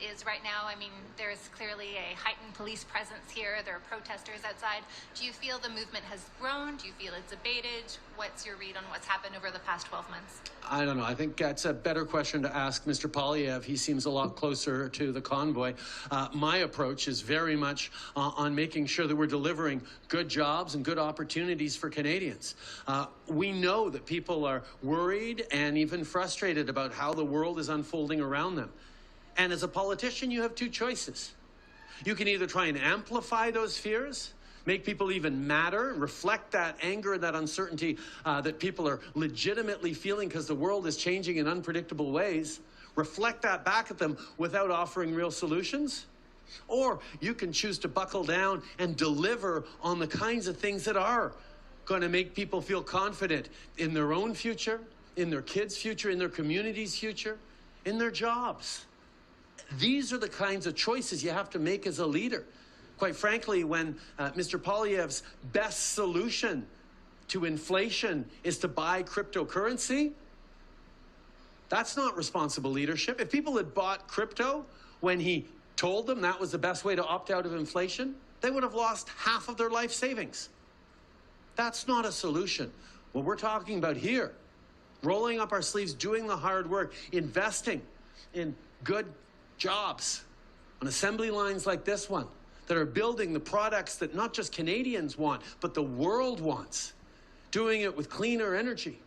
is right now. I mean, there's clearly a heightened police presence here. There are protesters outside. Do you feel the movement has grown? Do you feel it's abated? What's your read on what's happened over the past 12 months? I don't know. I think that's a better question to ask Mr. Poilievre. He seems a lot closer to the convoy. My approach is very much on making sure that we're delivering good jobs and good opportunities for Canadians. We know that people are worried and even frustrated about how the world is unfolding around them. And as a politician, you have two choices. You can either try and amplify those fears, make people even madder, reflect that anger, that uncertainty that people are legitimately feeling because the world is changing in unpredictable ways, reflect that back at them without offering real solutions. Or you can choose to buckle down and deliver on the kinds of things that are going to make people feel confident in their own future, in their kids' future, in their community's future, in their jobs. These are the kinds of choices you have to make as a leader. Quite frankly, when Mr. Poilievre's best solution to inflation is to buy cryptocurrency, that's not responsible leadership. If people had bought crypto when he told them that was the best way to opt out of inflation, they would have lost half of their life savings. That's not a solution. What we're talking about here, rolling up our sleeves, doing the hard work, investing in good jobs on assembly lines like this one that are building the products that not just Canadians want, but the world wants. Doing it with cleaner energy,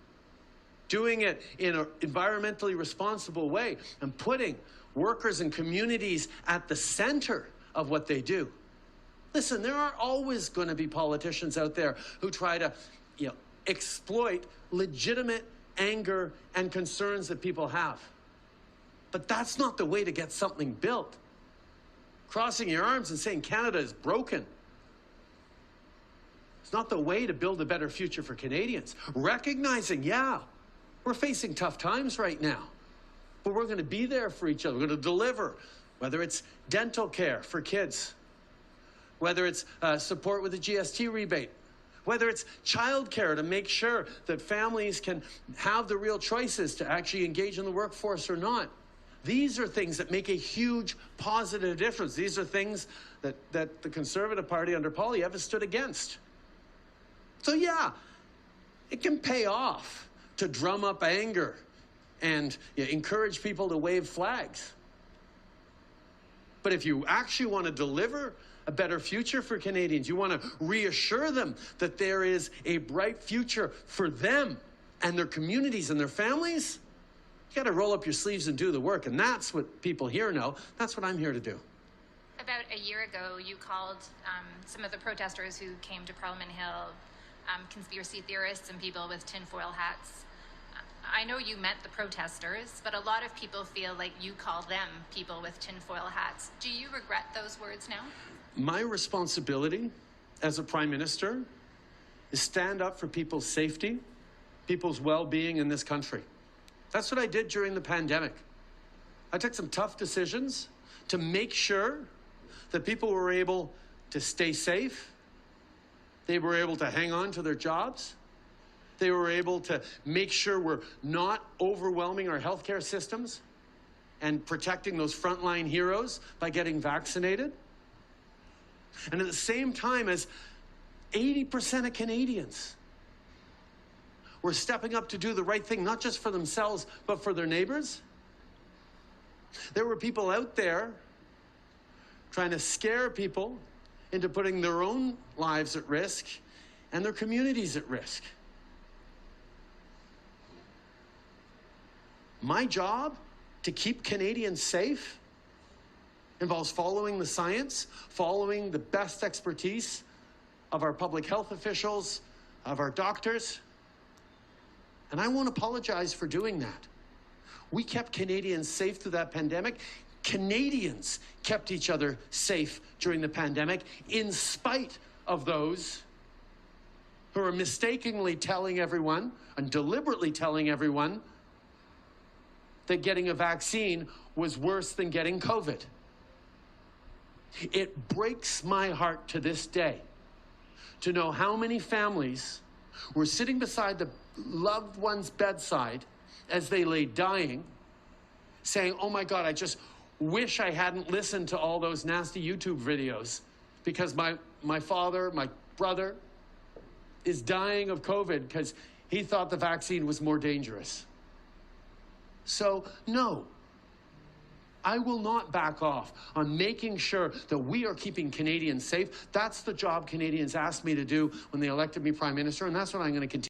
doing it in an environmentally responsible way, and putting workers and communities at the center of what they do. Listen, there are always going to be politicians out there who try to, exploit legitimate anger and concerns that people have. But that's not the way to get something built. Crossing your arms and saying Canada is broken. It's not the way to build a better future for Canadians. Recognizing, yeah, we're facing tough times right now, but we're going to be there for each other. We're going to deliver, whether it's dental care for kids, whether it's support with the GST rebate, whether it's childcare to make sure that families can have the real choices to actually engage in the workforce or not. These are things that make a huge positive difference. These are things that the Conservative Party under Poilievre has stood against. So yeah, it can pay off to drum up anger and encourage people to wave flags. But if you actually want to deliver a better future for Canadians, you want to reassure them that there is a bright future for them and their communities and their families, you got to roll up your sleeves and do the work, and that's what people here know. That's what I'm here to do. About a year ago, you called some of the protesters who came to Parliament Hill conspiracy theorists and people with tinfoil hats. I know you meant the protesters, but a lot of people feel like you call them people with tinfoil hats. Do you regret those words now? My responsibility as a Prime Minister is stand up for people's safety, people's well-being in this country. That's what I did during the pandemic. I took some tough decisions to make sure that people were able to stay safe. They were able to hang on to their jobs. They were able to make sure we're not overwhelming our healthcare systems and protecting those frontline heroes by getting vaccinated. And at the same time as 80% of Canadians were stepping up to do the right thing, not just for themselves, but for their neighbors. There were people out there trying to scare people into putting their own lives at risk and their communities at risk. My job to keep Canadians safe involves following the science, following the best expertise of our public health officials, of our doctors. And I won't apologize for doing that. We kept Canadians safe through that pandemic. Canadians kept each other safe during the pandemic in spite of those who are mistakenly telling everyone and deliberately telling everyone that getting a vaccine was worse than getting COVID. It breaks my heart to this day to know how many families were sitting beside the loved one's bedside as they lay dying, saying, oh my God, I just wish I hadn't listened to all those nasty YouTube videos because my father, my brother, is dying of COVID because he thought the vaccine was more dangerous. So, no, I will not back off on making sure that we are keeping Canadians safe. That's the job Canadians asked me to do when they elected me Prime Minister, and that's what I'm going to continue.